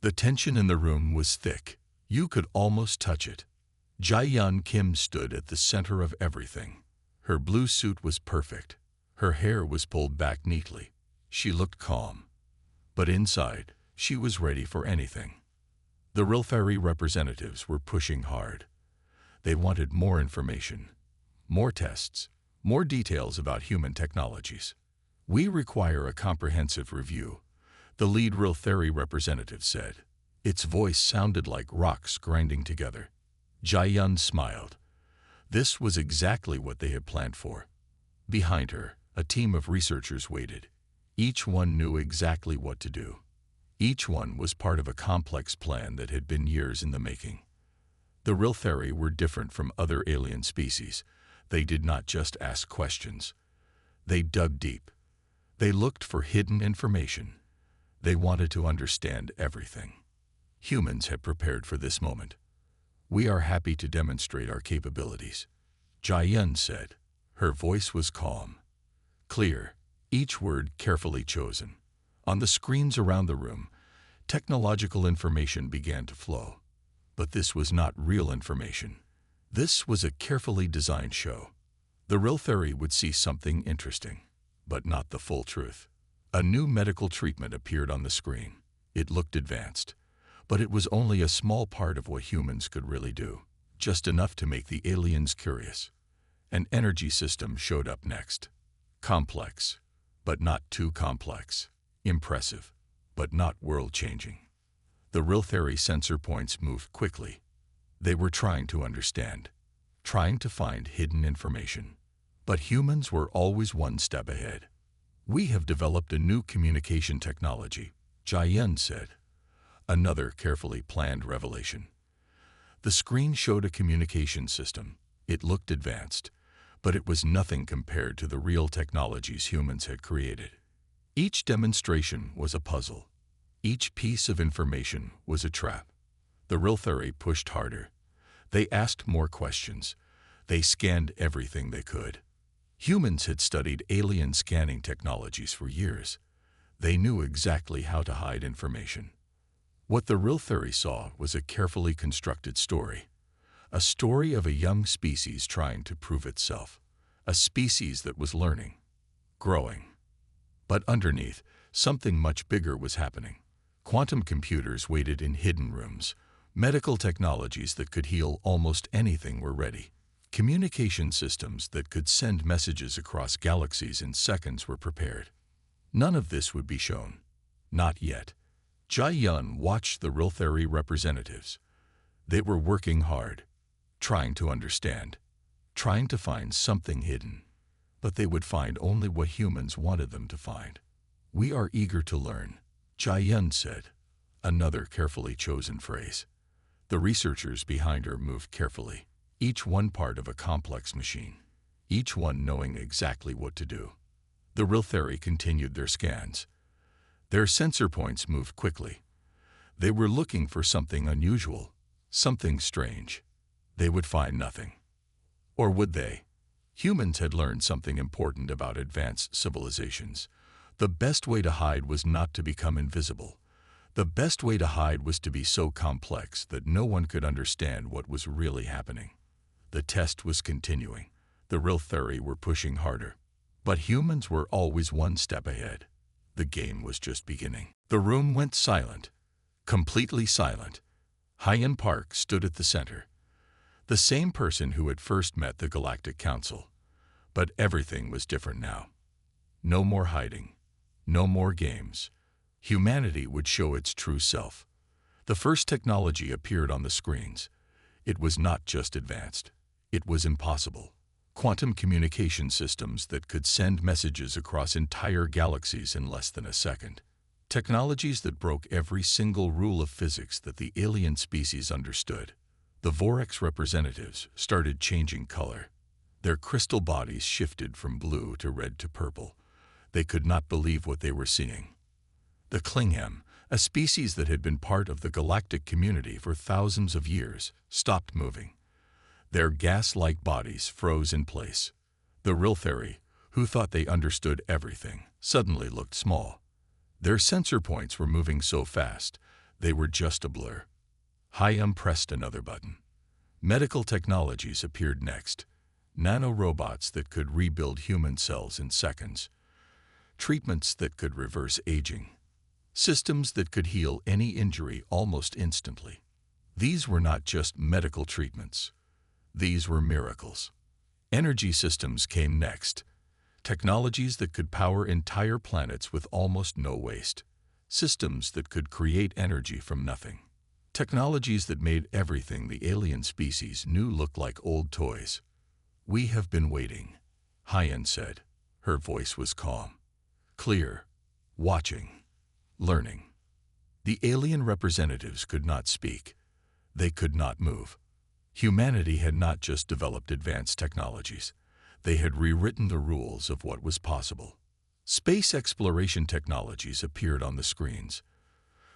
The tension in the room was thick. You could almost touch it. Jae-yun Kim stood at the center of everything. Her blue suit was perfect. Her hair was pulled back neatly. She looked calm. But inside, she was ready for anything. The Rilthari representatives were pushing hard. They wanted more information, more tests, more details about human technologies. "We require a comprehensive review," the lead Rilthari representative said. Its voice sounded like rocks grinding together. Jae-yun smiled. This was exactly what they had planned for. Behind her, a team of researchers waited. Each one knew exactly what to do. Each one was part of a complex plan that had been years in the making. The Rilthari were different from other alien species. They did not just ask questions. They dug deep. They looked for hidden information. They wanted to understand everything. Humans had prepared for this moment. "We are happy to demonstrate our capabilities," Jae-yun said. Her voice was calm, clear, each word carefully chosen. On the screens around the room, technological information began to flow. But this was not real information. This was a carefully designed show. The Rilthari would see something interesting, but not the full truth. A new medical treatment appeared on the screen. It looked advanced, but it was only a small part of what humans could really do, just enough to make the aliens curious. An energy system showed up next. Complex, but not too complex. Impressive, but not world-changing. The Rilthari sensor points moved quickly. They were trying to understand, trying to find hidden information. But humans were always one step ahead. "We have developed a new communication technology," Jae-yun said. Another carefully planned revelation. The screen showed a communication system. It looked advanced, but it was nothing compared to the real technologies humans had created. Each demonstration was a puzzle. Each piece of information was a trap. The Rilthari pushed harder. They asked more questions. They scanned everything they could. Humans had studied alien scanning technologies for years. They knew exactly how to hide information. What the Rilthari saw was a carefully constructed story. A story of a young species trying to prove itself. A species that was learning, growing. But underneath, something much bigger was happening. Quantum computers waited in hidden rooms. Medical technologies that could heal almost anything were ready. Communication systems that could send messages across galaxies in seconds were prepared. None of this would be shown. Not yet. Jae-yun watched the Rilthari representatives. They were working hard, trying to understand, trying to find something hidden. But they would find only what humans wanted them to find. "We are eager to learn," Jae-yun said. Another carefully chosen phrase. The researchers behind her moved carefully, each one part of a complex machine, each one knowing exactly what to do. The Rilthari continued their scans. Their sensor points moved quickly. They were looking for something unusual, something strange. They would find nothing. Or would they? Humans had learned something important about advanced civilizations. The best way to hide was not to become invisible. The best way to hide was to be so complex that no one could understand what was really happening. The test was continuing. The Rilthari were pushing harder. But humans were always one step ahead. The game was just beginning. The room went silent, completely silent. Hyun Park stood at the center. The same person who had first met the Galactic Council. But everything was different now. No more hiding. No more games. Humanity would show its true self. The first technology appeared on the screens. It was not just advanced. It was impossible. Quantum communication systems that could send messages across entire galaxies in less than a second. Technologies that broke every single rule of physics that the alien species understood. The Orcs representatives started changing color. Their crystal bodies shifted from blue to red to purple. They could not believe what they were seeing. The Klinghem, a species that had been part of the galactic community for thousands of years, stopped moving. Their gas-like bodies froze in place. The Rilthari, who thought they understood everything, suddenly looked small. Their sensor points were moving so fast, They were just a blur. Hyam pressed another button. Medical technologies appeared next. Nanorobots that could rebuild human cells in seconds. Treatments that could reverse aging. Systems that could heal any injury almost instantly. These were not just medical treatments. These were miracles. Energy systems came next. Technologies that could power entire planets with almost no waste. Systems that could create energy from nothing. Technologies that made everything the alien species knew look like old toys. "We have been waiting," Hyen said. Her voice was calm, clear, watching, learning. The alien representatives could not speak. They could not move. Humanity had not just developed advanced technologies. They had rewritten the rules of what was possible. Space exploration technologies appeared on the screens.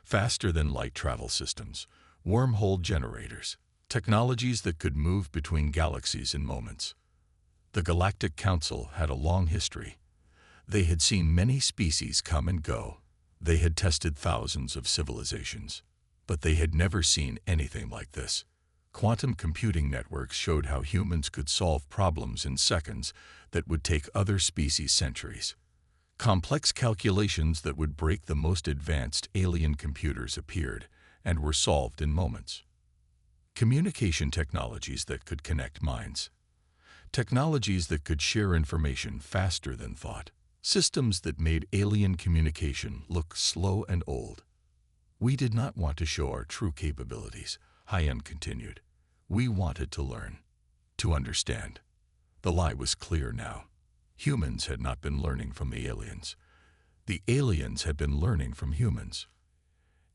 Faster-than-light travel systems, wormhole generators, technologies that could move between galaxies in moments. The Galactic Council had a long history. They had seen many species come and go. They had tested thousands of civilizations. But they had never seen anything like this. Quantum computing networks showed how humans could solve problems in seconds that would take other species centuries. Complex calculations that would break the most advanced alien computers appeared and were solved in moments. Communication technologies that could connect minds. Technologies that could share information faster than thought. Systems that made alien communication look slow and old. "We did not want to show our true capabilities," Hyen continued. "We wanted to learn, to understand." The lie was clear now. Humans had not been learning from the aliens. The aliens had been learning from humans.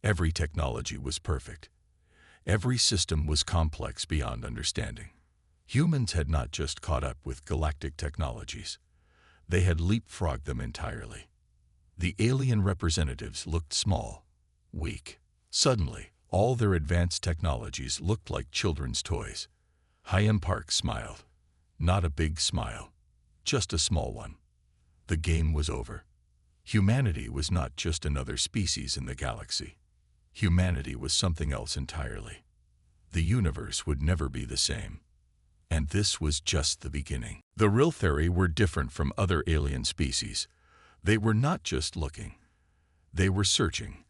Every technology was perfect. Every system was complex beyond understanding. Humans had not just caught up with galactic technologies. They had leapfrogged them entirely. The alien representatives looked small, weak. Suddenly, all their advanced technologies looked like children's toys. Hyam Park smiled. Not a big smile, just a small one. The game was over. Humanity was not just another species in the galaxy. Humanity was something else entirely. The universe would never be the same. And this was just the beginning. The Riltheri were different from other alien species. They were not just looking. They were searching.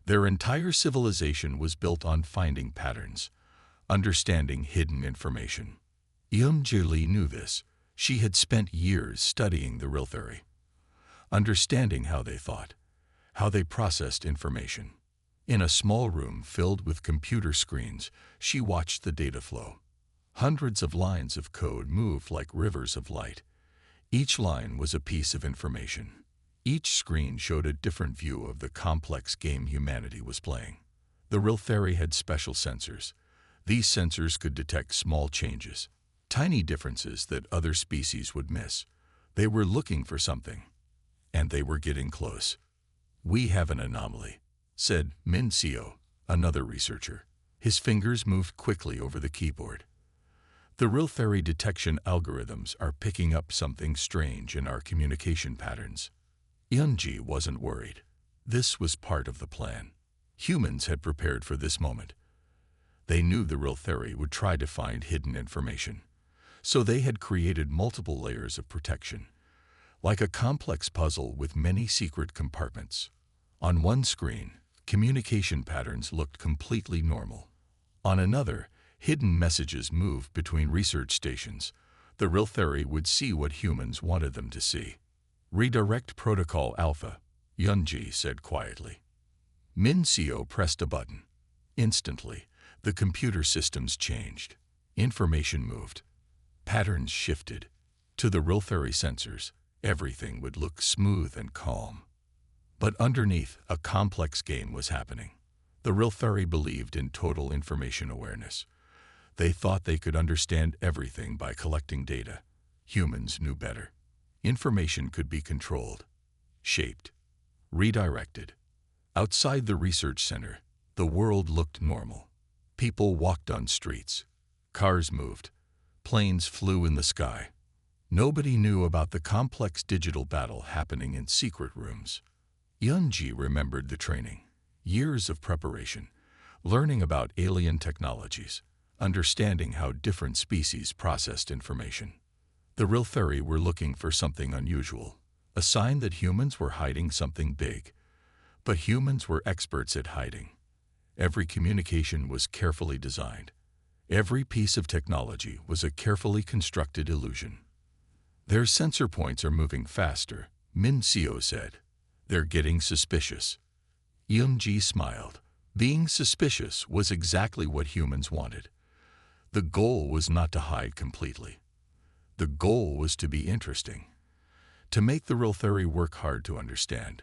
Their entire civilization was built on finding patterns, understanding hidden information. Yeon-Ji knew this. She had spent years studying the Riltheri, understanding how they thought, how they processed information. In a small room filled with computer screens, she watched the data flow. Hundreds of lines of code moved like rivers of light. Each line was a piece of information. Each screen showed a different view of the complex game humanity was playing. The Riltheri had special sensors. These sensors could detect small changes, tiny differences that other species would miss. They were looking for something, and they were getting close. "We have an anomaly," said Min Seo, another researcher. His fingers moved quickly over the keyboard. "The Riltheri detection algorithms are picking up something strange in our communication patterns." Yeon-Ji wasn't worried. This was part of the plan. Humans had prepared for this moment. They knew the Riltheri would try to find hidden information. So they had created multiple layers of protection, like a complex puzzle with many secret compartments. On one screen, communication patterns looked completely normal. On another, hidden messages moved between research stations. The Riltheri would see what humans wanted them to see. "Redirect Protocol Alpha," Yeon-Ji said quietly. Min Seo pressed a button. Instantly, the computer systems changed. Information moved. Patterns shifted. To the Riltheri sensors, everything would look smooth and calm. But underneath, a complex game was happening. The Riltheri believed in total information awareness. They thought they could understand everything by collecting data. Humans knew better. Information could be controlled, shaped, redirected. Outside the research center, the world looked normal. People walked on streets. Cars moved. Planes flew in the sky. Nobody knew about the complex digital battle happening in secret rooms. Yeon-Ji remembered the training. Years of preparation, learning about alien technologies, understanding how different species processed information. The Riltheri were looking for something unusual, a sign that humans were hiding something big. But humans were experts at hiding. Every communication was carefully designed. Every piece of technology was a carefully constructed illusion. Their sensor points are moving faster, Min Seo said. They're getting suspicious. Yoon-ji smiled. Being suspicious was exactly what humans wanted. The goal was not to hide completely. The goal was to be interesting. To make the Riltheri work hard to understand.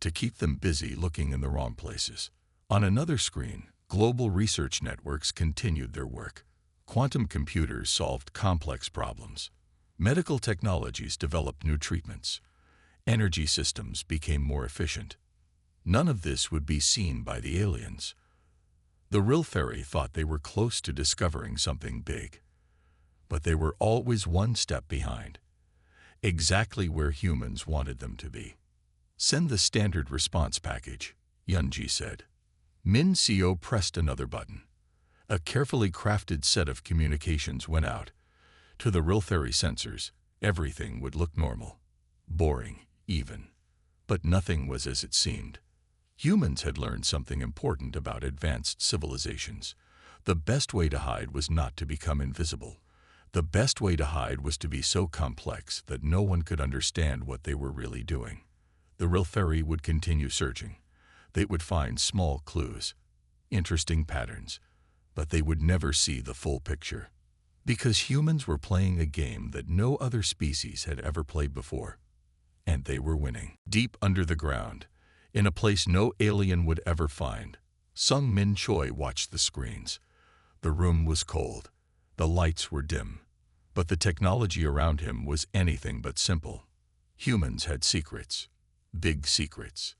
To keep them busy looking in the wrong places. On another screen, global research networks continued their work. Quantum computers solved complex problems. Medical technologies developed new treatments. Energy systems became more efficient. None of this would be seen by the aliens. The Riltheri thought they were close to discovering something big. But they were always one step behind. Exactly where humans wanted them to be. Send the standard response package, Yoon-ji said. Min Seo pressed another button. A carefully crafted set of communications went out. To the Riltheri sensors, everything would look normal. Boring, even. But nothing was as it seemed. Humans had learned something important about advanced civilizations. The best way to hide was not to become invisible. The best way to hide was to be so complex that no one could understand what they were really doing. The Riltheri would continue searching. They would find small clues, interesting patterns, but they would never see the full picture. Because humans were playing a game that no other species had ever played before. And they were winning. Deep under the ground, in a place no alien would ever find, Sung Min Choi watched the screens. The room was cold. The lights were dim. But the technology around him was anything but simple. Humans had secrets. Big secrets.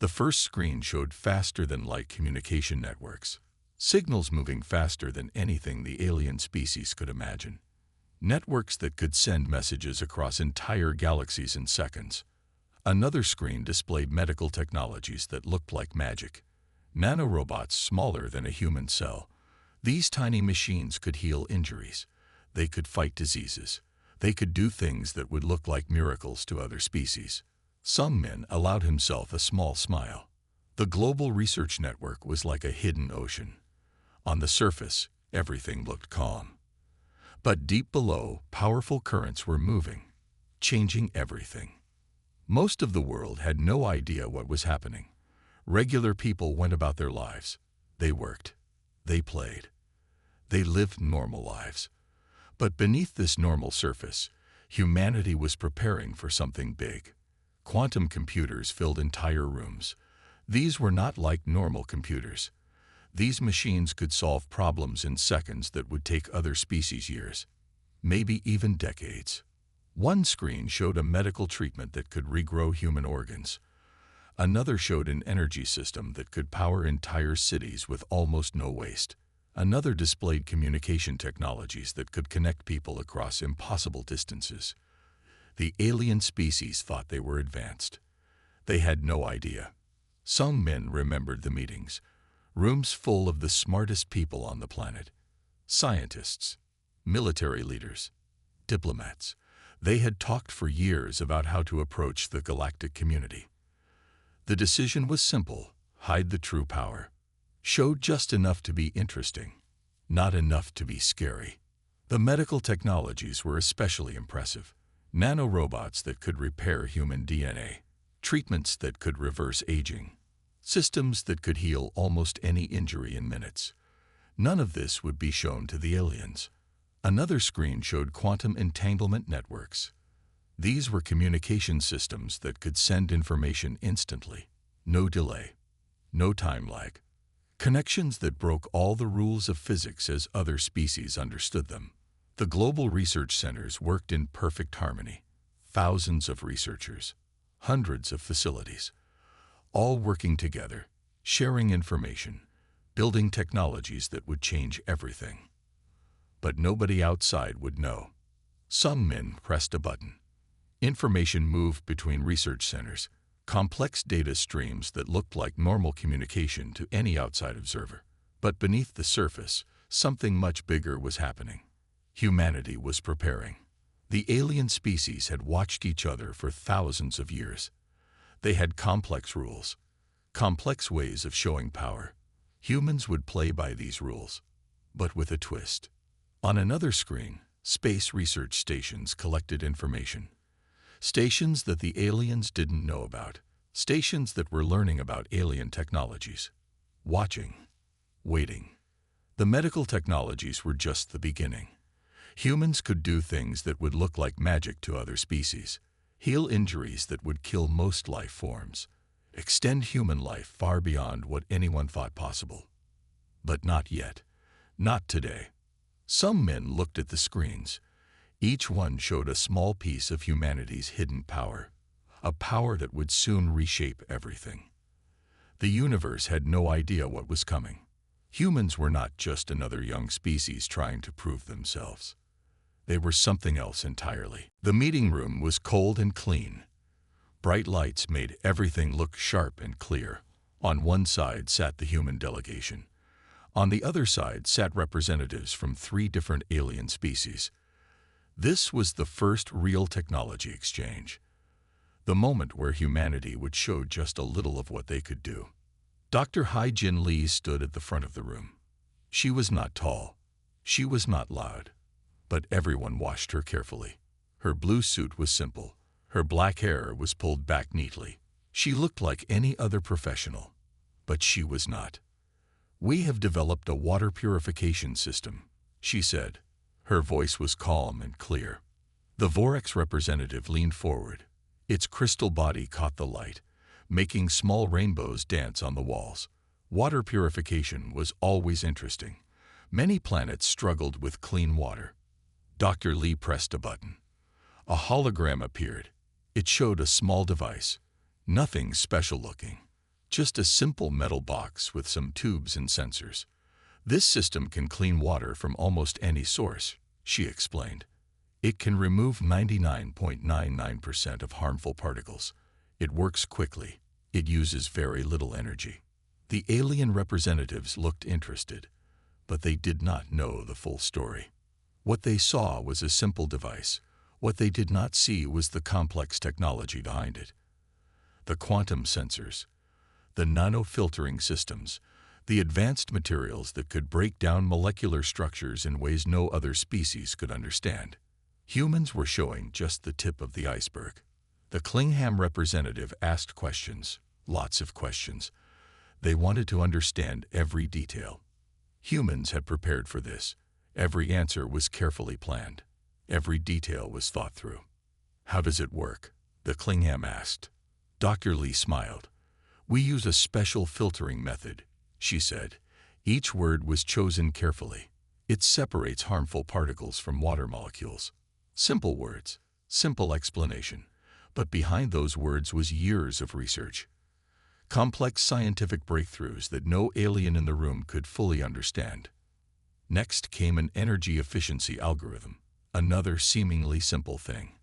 The first screen showed faster-than-light communication networks. Signals moving faster than anything the alien species could imagine. Networks that could send messages across entire galaxies in seconds. Another screen displayed medical technologies that looked like magic. Nanorobots smaller than a human cell. These tiny machines could heal injuries. They could fight diseases. They could do things that would look like miracles to other species. Sung Min allowed himself a small smile. The global research network was like a hidden ocean. On the surface, everything looked calm. But deep below, powerful currents were moving, changing everything. Most of the world had no idea what was happening. Regular people went about their lives. They worked. They played. They lived normal lives. But beneath this normal surface, humanity was preparing for something big. Quantum computers filled entire rooms. These were not like normal computers. These machines could solve problems in seconds that would take other species years, maybe even decades. One screen showed a medical treatment that could regrow human organs. Another showed an energy system that could power entire cities with almost no waste. Another displayed communication technologies that could connect people across impossible distances. The alien species thought they were advanced. They had no idea. Sung Min remembered the meetings. Rooms full of the smartest people on the planet. Scientists, military leaders, diplomats. They had talked for years about how to approach the galactic community. The decision was simple: hide the true power. Show just enough to be interesting, not enough to be scary. The medical technologies were especially impressive. Nanorobots that could repair human DNA, treatments that could reverse aging, systems that could heal almost any injury in minutes. None of this would be shown to the aliens. Another screen showed quantum entanglement networks. These were communication systems that could send information instantly. No delay. No time lag. Connections that broke all the rules of physics as other species understood them. The global research centers worked in perfect harmony. Thousands of researchers, hundreds of facilities, all working together, sharing information, building technologies that would change everything. But nobody outside would know. Sung Min pressed a button. Information moved between research centers. complex data streams that looked like normal communication to any outside observer. But beneath the surface, something much bigger was happening. Humanity was preparing. The alien species had watched each other for thousands of years. They had complex rules, complex ways of showing power. Humans would play by these rules, but with a twist. On another screen, space research stations collected information. Stations that the aliens didn't know about. Stations that were learning about alien technologies. Watching. Waiting. The medical technologies were just the beginning. Humans could do things that would look like magic to other species. Heal injuries that would kill most life forms. Extend human life far beyond what anyone thought possible. But not yet. Not today. Some men looked at the screens. Each one showed a small piece of humanity's hidden power. A power that would soon reshape everything. The universe had no idea what was coming. Humans were not just another young species trying to prove themselves. They were something else entirely. The meeting room was cold and clean. Bright lights made everything look sharp and clear. On one side sat the human delegation. On the other side sat representatives from 3 different alien species. This was the first real technology exchange. The moment where humanity would show just a little of what they could do. Dr. Hai-Jin Lee stood at the front of the room. She was not tall. She was not loud. But everyone watched her carefully. Her blue suit was simple. Her black hair was pulled back neatly. She looked like any other professional. But she was not. "We have developed a water purification system," she said. Her voice was calm and clear. The Orcs representative leaned forward. Its crystal body caught the light, making small rainbows dance on the walls. Water purification was always interesting. Many planets struggled with clean water. Dr. Lee pressed a button. A hologram appeared. It showed a small device. Nothing special looking. Just a simple metal box with some tubes and sensors. "This system can clean water from almost any source," she explained. "It can remove 99.99% of harmful particles. It works quickly. It uses very little energy." The alien representatives looked interested, but they did not know the full story. What they saw was a simple device. What they did not see was the complex technology behind it. The quantum sensors, the nano-filtering systems, the advanced materials that could break down molecular structures in ways no other species could understand. Humans were showing just the tip of the iceberg. The Klingham representative asked questions, lots of questions. They wanted to understand every detail. Humans had prepared for this. Every answer was carefully planned. Every detail was thought through. "How does it work?" the Klingham asked. Dr. Lee smiled. "We use a special filtering method," she said. Each word was chosen carefully. It separates harmful particles from water molecules. Simple words, simple explanation. But behind those words was years of research. Complex scientific breakthroughs that no alien in the room could fully understand. Next came an energy efficiency algorithm, another seemingly simple thing.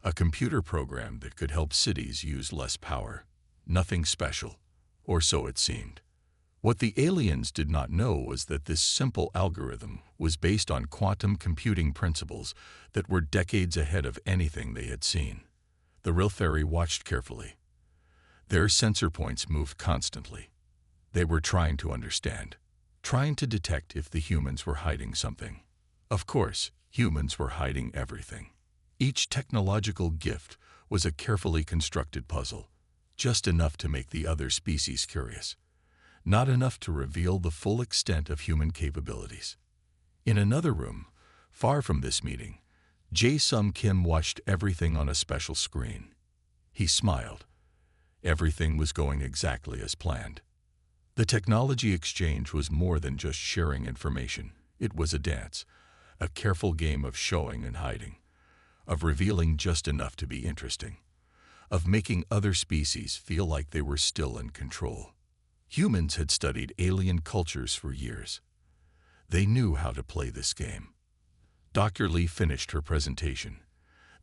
A computer program that could help cities use less power. Nothing special, or so it seemed. What the aliens did not know was that this simple algorithm was based on quantum computing principles that were decades ahead of anything they had seen. The Rilfari watched carefully. Their sensor points moved constantly. They were trying to understand, trying to detect if the humans were hiding something. Of course, humans were hiding everything. Each technological gift was a carefully constructed puzzle, just enough to make the other species curious, not enough to reveal the full extent of human capabilities. In another room, far from this meeting, Jae-Sum Kim watched everything on a special screen. He smiled. Everything was going exactly as planned. The technology exchange was more than just sharing information. It was a dance, a careful game of showing and hiding, of revealing just enough to be interesting, of making other species feel like they were still in control. Humans had studied alien cultures for years. They knew how to play this game. Dr. Lee finished her presentation.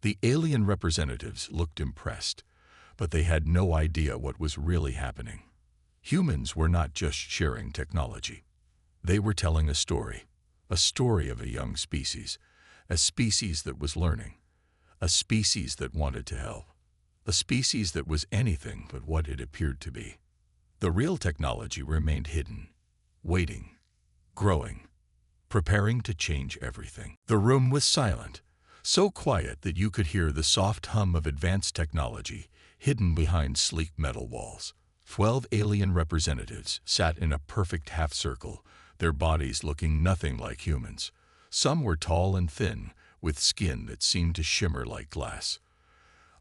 The alien representatives looked impressed, but they had no idea what was really happening. Humans were not just sharing technology. They were telling a story of a young species, a species that was learning, a species that wanted to help, a species that was anything but what it appeared to be. The real technology remained hidden, waiting, growing, preparing to change everything. The room was silent, so quiet that you could hear the soft hum of advanced technology hidden behind sleek metal walls. 12 alien representatives sat in a perfect half-circle, their bodies looking nothing like humans. Some were tall and thin, with skin that seemed to shimmer like glass.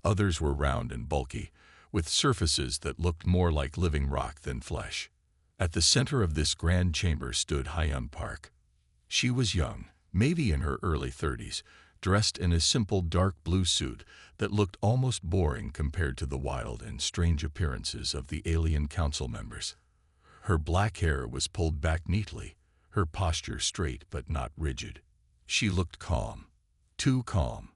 Others were round and bulky, with surfaces that looked more like living rock than flesh. At the center of this grand chamber stood Hyun Park. She was young, maybe in her early 30s, dressed in a simple dark blue suit that looked almost boring compared to the wild and strange appearances of the alien council members. Her black hair was pulled back neatly, her posture straight but not rigid. She looked calm, too calm.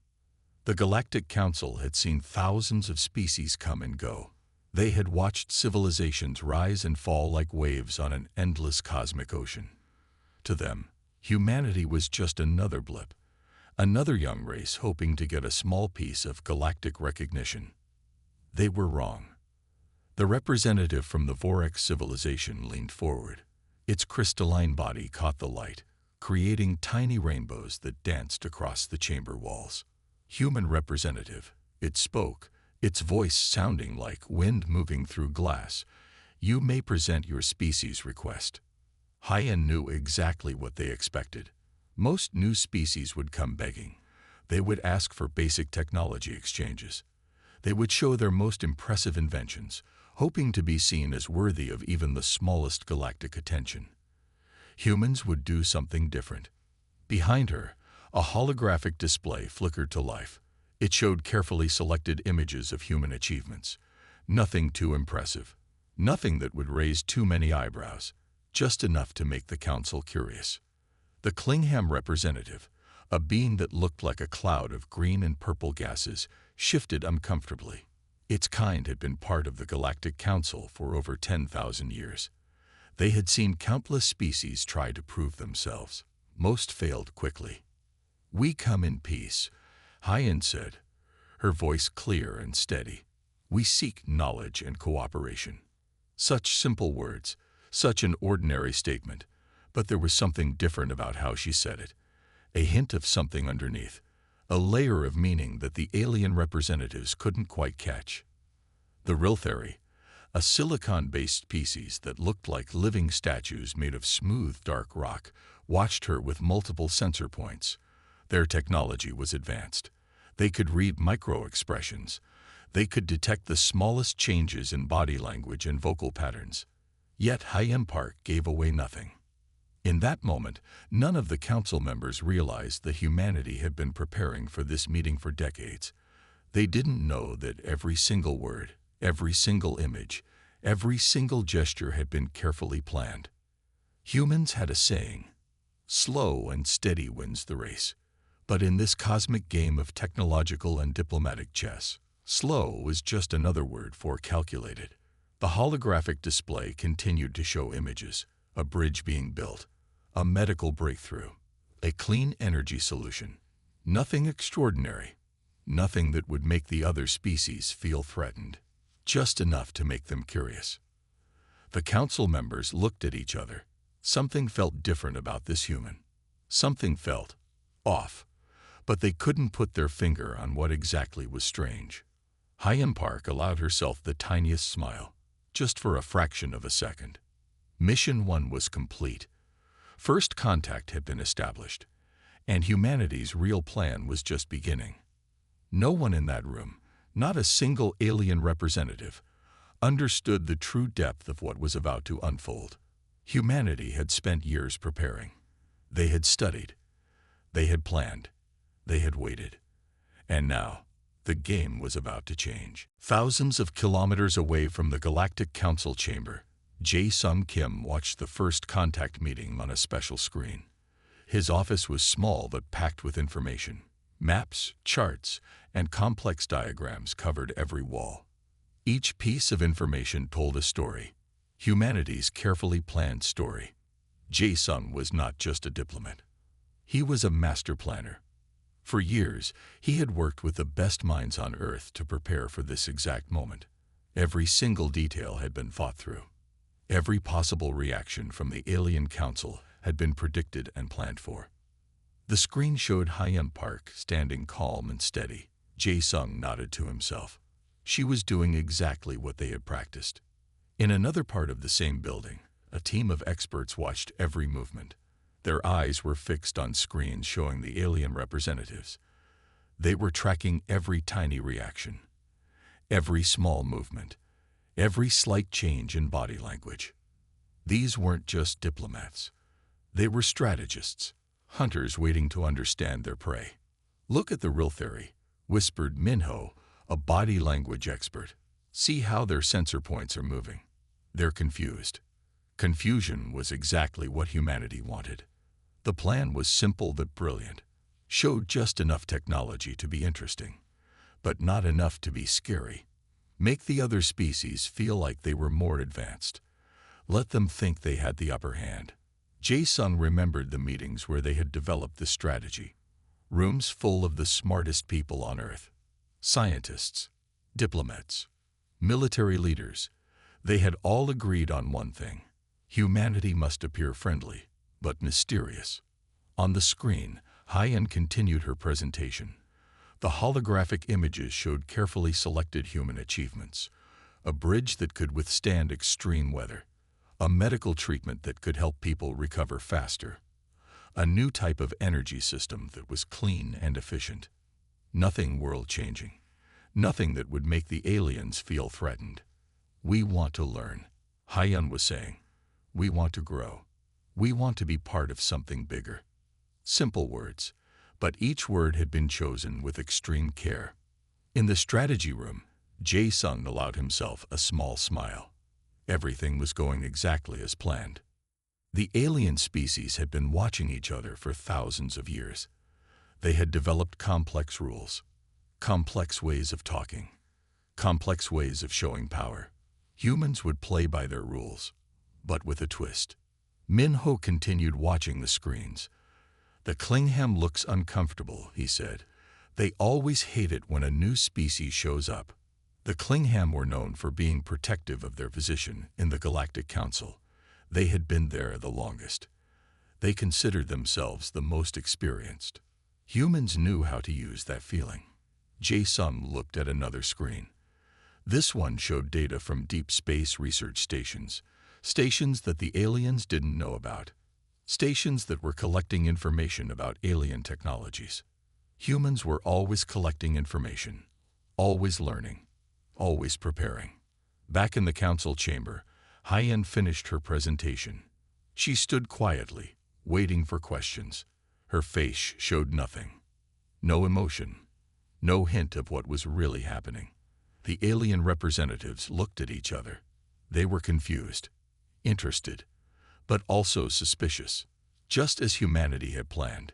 The Galactic Council had seen thousands of species come and go. They had watched civilizations rise and fall like waves on an endless cosmic ocean. To them, humanity was just another blip, another young race hoping to get a small piece of galactic recognition. They were wrong. The representative from the Orcs civilization leaned forward. Its crystalline body caught the light, creating tiny rainbows that danced across the chamber walls. Human representative, it spoke, its voice sounding like wind moving through glass. You may present your species request. Hyun knew exactly what they expected. Most new species would come begging. They would ask for basic technology exchanges. They would show their most impressive inventions, hoping to be seen as worthy of even the smallest galactic attention. Humans would do something different. Behind her, a holographic display flickered to life. It showed carefully selected images of human achievements. Nothing too impressive. Nothing that would raise too many eyebrows. Just enough to make the council curious. The Klingham representative, a being that looked like a cloud of green and purple gases, shifted uncomfortably. Its kind had been part of the Galactic Council for over 10,000 years. They had seen countless species try to prove themselves. Most failed quickly. "We come in peace," Hyun said, her voice clear and steady. "We seek knowledge and cooperation." Such simple words, such an ordinary statement, but there was something different about how she said it. A hint of something underneath, a layer of meaning that the alien representatives couldn't quite catch. The Riltheri, a silicon-based species that looked like living statues made of smooth, dark rock, watched her with multiple sensor points. Their technology was advanced. They could read micro-expressions. They could detect the smallest changes in body language and vocal patterns. Yet Hyun Park gave away nothing. In that moment, none of the council members realized that humanity had been preparing for this meeting for decades. They didn't know that every single word, every single image, every single gesture had been carefully planned. Humans had a saying, "Slow and steady wins the race." But in this cosmic game of technological and diplomatic chess, slow was just another word for calculated. The holographic display continued to show images, a bridge being built, a medical breakthrough, a clean energy solution. Nothing extraordinary, nothing that would make the other species feel threatened, just enough to make them curious. The council members looked at each other. Something felt different about this human. Something felt off, but they couldn't put their finger on what exactly was strange. Hyun Park allowed herself the tiniest smile, just for a fraction of a second. Mission 1 was complete. First contact had been established, and humanity's real plan was just beginning. No one in that room, not a single alien representative, understood the true depth of what was about to unfold. Humanity had spent years preparing. They had studied. They had planned. They had waited. And now, the game was about to change. Thousands of kilometers away from the Galactic Council chamber, Jae-sung Kim watched the first contact meeting on a special screen. His office was small but packed with information. Maps, charts, and complex diagrams covered every wall. Each piece of information told a story, humanity's carefully planned story. Jae-sung was not just a diplomat. He was a master planner. For years, he had worked with the best minds on Earth to prepare for this exact moment. Every single detail had been thought through. Every possible reaction from the Alien Council had been predicted and planned for. The screen showed Hyun Park standing calm and steady. Jae-sung nodded to himself. She was doing exactly what they had practiced. In another part of the same building, a team of experts watched every movement. Their eyes were fixed on screens showing the alien representatives. They were tracking every tiny reaction, every small movement, every slight change in body language. These weren't just diplomats. They were strategists, hunters waiting to understand their prey. "Look at the real theory," whispered Minho, a body language expert. "See how their sensor points are moving. They're confused." Confusion was exactly what humanity wanted. The plan was simple but brilliant. Showed just enough technology to be interesting, but not enough to be scary. Make the other species feel like they were more advanced. Let them think they had the upper hand. Jae-sung remembered the meetings where they had developed this strategy. Rooms full of the smartest people on Earth. Scientists, diplomats, military leaders. They had all agreed on one thing. Humanity must appear friendly, but mysterious. On the screen, Hyun continued her presentation. The holographic images showed carefully selected human achievements. A bridge that could withstand extreme weather. A medical treatment that could help people recover faster. A new type of energy system that was clean and efficient. Nothing world-changing. Nothing that would make the aliens feel threatened. "We want to learn," Hyun was saying. "We want to grow. We want to be part of something bigger." Simple words, but each word had been chosen with extreme care. In the strategy room, Jae-sung allowed himself a small smile. Everything was going exactly as planned. The alien species had been watching each other for thousands of years. They had developed complex rules, complex ways of talking, complex ways of showing power. Humans would play by their rules, but with a twist. Min-ho continued watching the screens. "The Klingham looks uncomfortable," he said. "They always hate it when a new species shows up." The Klingham were known for being protective of their position in the Galactic Council. They had been there the longest. They considered themselves the most experienced. Humans knew how to use that feeling. Jae-sung looked at another screen. This one showed data from deep space research stations, stations that the aliens didn't know about, stations that were collecting information about alien technologies. Humans were always collecting information, always learning, always preparing. Back in the council chamber, Hyun finished her presentation. She stood quietly, waiting for questions. Her face showed nothing. No emotion. No hint of what was really happening. The alien representatives looked at each other. They were confused, interested, but also suspicious. Just as humanity had planned,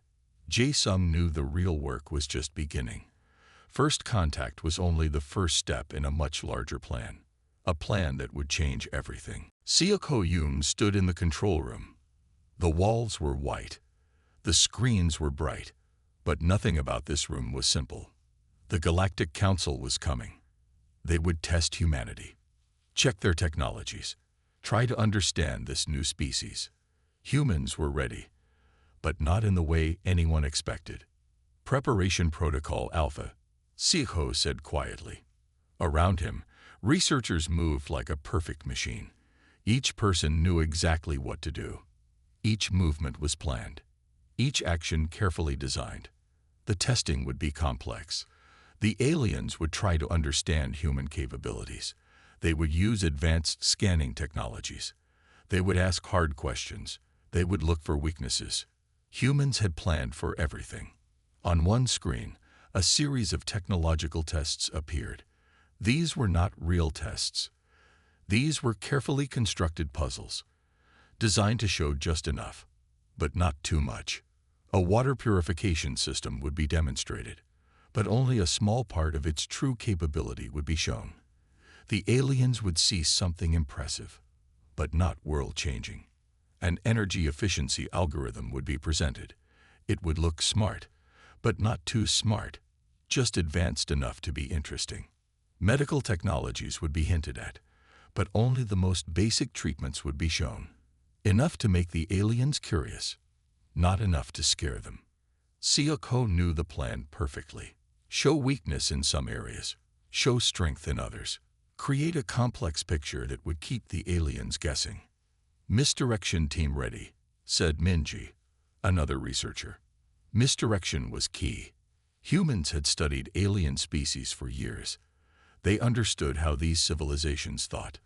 Jae-sung knew the real work was just beginning. First contact was only the first step in a much larger plan. A plan that would change everything. Seok-ho-yoon stood in the control room. The walls were white. The screens were bright. But nothing about this room was simple. The Galactic Council was coming. They would test humanity. Check their technologies. Try to understand this new species. Humans were ready, but not in the way anyone expected. Preparation Protocol Alpha, Seok-ho said quietly. Around him, researchers moved like a perfect machine. Each person knew exactly what to do. Each movement was planned. Each action carefully designed. The testing would be complex. The aliens would try to understand human capabilities. They would use advanced scanning technologies. They would ask hard questions. They would look for weaknesses. Humans had planned for everything. On one screen, a series of technological tests appeared. These were not real tests. These were carefully constructed puzzles, designed to show just enough, but not too much. A water purification system would be demonstrated, but only a small part of its true capability would be shown. The aliens would see something impressive, but not world-changing. An energy efficiency algorithm would be presented. It would look smart, but not too smart, just advanced enough to be interesting. Medical technologies would be hinted at, but only the most basic treatments would be shown. Enough to make the aliens curious, not enough to scare them. Sci-Fi knew the plan perfectly. Show weakness in some areas, show strength in others. Create a complex picture that would keep the aliens guessing. Misdirection team ready, said Minji, another researcher. Misdirection was key. Humans had studied alien species for years. They understood how these civilizations thought.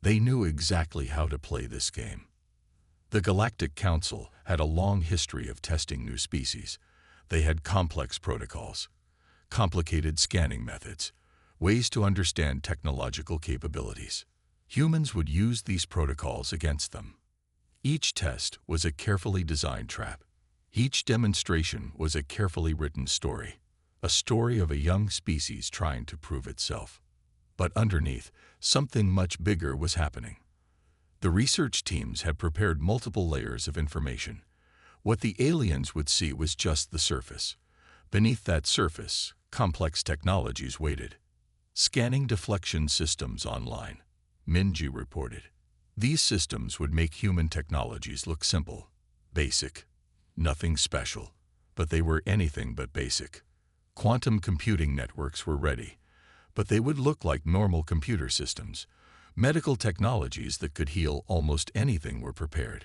They knew exactly how to play this game. The Galactic Council had a long history of testing new species. They had complex protocols, complicated scanning methods, ways to understand technological capabilities. Humans would use these protocols against them. Each test was a carefully designed trap. Each demonstration was a carefully written story, a story of a young species trying to prove itself. But underneath, something much bigger was happening. The research teams had prepared multiple layers of information. What the aliens would see was just the surface. Beneath that surface, complex technologies waited. Scanning deflection systems online, Minji reported. These systems would make human technologies look simple, basic, nothing special, but they were anything but basic. Quantum computing networks were ready, but they would look like normal computer systems. Medical technologies that could heal almost anything were prepared,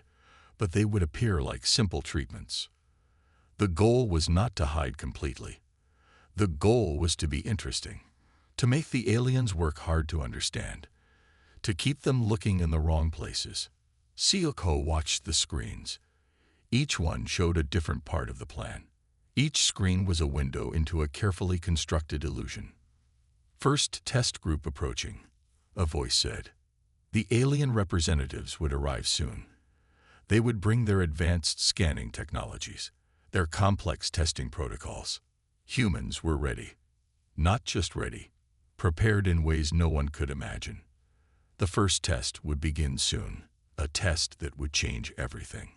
but they would appear like simple treatments. The goal was not to hide completely. The goal was to be interesting, to make the aliens work hard to understand, to keep them looking in the wrong places. Sci-Fi watched the screens. Each one showed a different part of the plan. Each screen was a window into a carefully constructed illusion. First test group approaching, a voice said. The alien representatives would arrive soon. They would bring their advanced scanning technologies, their complex testing protocols. Humans were ready. Not just ready, prepared in ways no one could imagine. The first test would begin soon, a test that would change everything.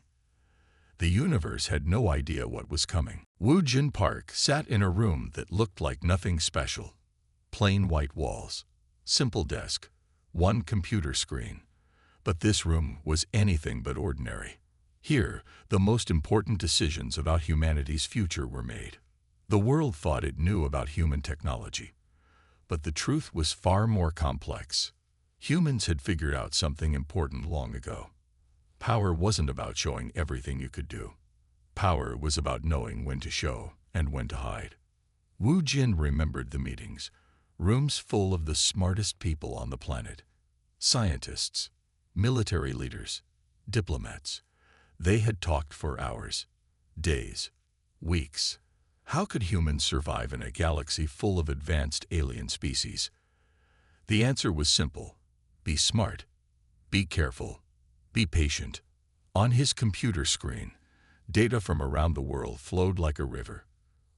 The universe had no idea what was coming. Woojin Park sat in a room that looked like nothing special. Plain white walls, simple desk, one computer screen. But this room was anything but ordinary. Here, the most important decisions about humanity's future were made. The world thought it knew about human technology, but the truth was far more complex. Humans had figured out something important long ago. Power wasn't about showing everything you could do. Power was about knowing when to show and when to hide. Wu Jin remembered the meetings, rooms full of the smartest people on the planet. Scientists, military leaders, diplomats. They had talked for hours, days, weeks. How could humans survive in a galaxy full of advanced alien species? The answer was simple. Be smart. Be careful. Be patient. On his computer screen, data from around the world flowed like a river.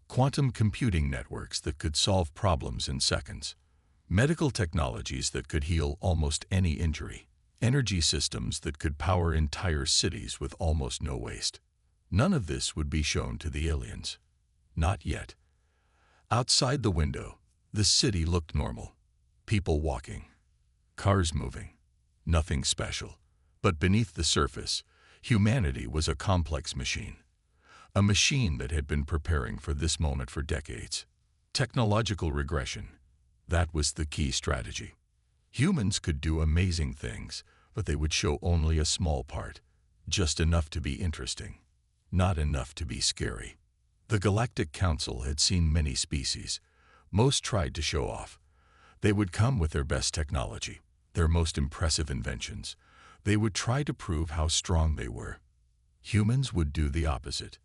Quantum computing networks that could solve problems in seconds. Medical technologies that could heal almost any injury. Energy systems that could power entire cities with almost no waste. None of this would be shown to the aliens. Not yet. Outside the window, the city looked normal. People walking. Cars moving. Nothing special. But beneath the surface, humanity was a complex machine. A machine that had been preparing for this moment for decades. Technological regression. That was the key strategy. Humans could do amazing things, but they would show only a small part. Just enough to be interesting. Not enough to be scary. The Galactic Council had seen many species. Most tried to show off. They would come with their best technology, their most impressive inventions. They would try to prove how strong they were. Humans would do the opposite.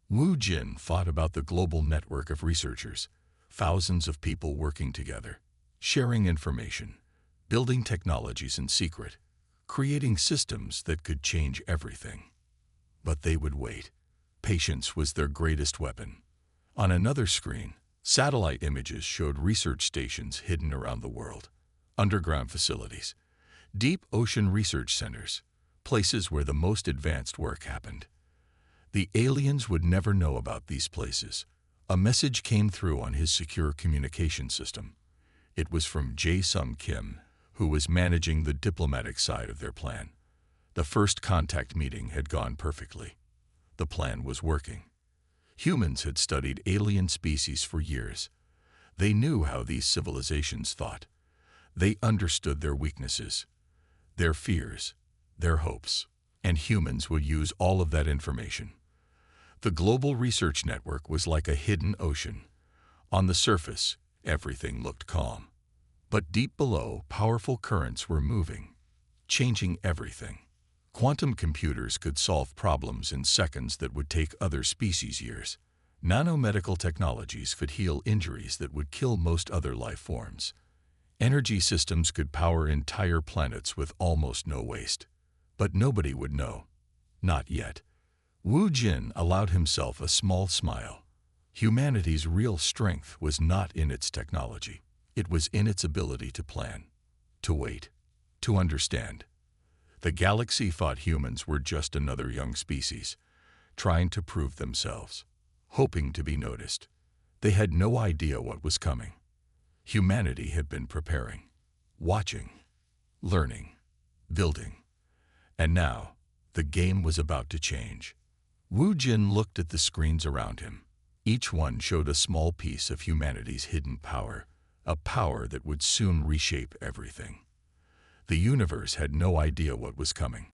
Wu Jin thought about the global network of researchers, thousands of people working together, sharing information, building technologies in secret, creating systems that could change everything. But they would wait. Patience was their greatest weapon. On another screen, satellite images showed research stations hidden around the world. underground facilities, deep ocean research centers, places where the most advanced work happened. The aliens would never know about these places. A message came through on his secure communication system. It was from Jae-sung Kim, who was managing the diplomatic side of their plan. The first contact meeting had gone perfectly. The plan was working. Humans had studied alien species for years. They knew how these civilizations thought. They understood their weaknesses, their fears, their hopes, and humans would use all of that information. The global research network was like a hidden ocean. On the surface, everything looked calm. But deep below, powerful currents were moving, changing everything. Quantum computers could solve problems in seconds that would take other species years. Nanomedical technologies could heal injuries that would kill most other life forms. Energy systems could power entire planets with almost no waste. But nobody would know. Not yet. Wu Jin allowed himself a small smile. Humanity's real strength was not in its technology. It was in its ability to plan, to wait, to understand. The galaxy thought humans were just another young species, trying to prove themselves, hoping to be noticed. They had no idea what was coming. Humanity had been preparing, watching, learning, building. And now, the game was about to change. Wu Jin looked at the screens around him. Each one showed a small piece of humanity's hidden power, a power that would soon reshape everything. The universe had no idea what was coming.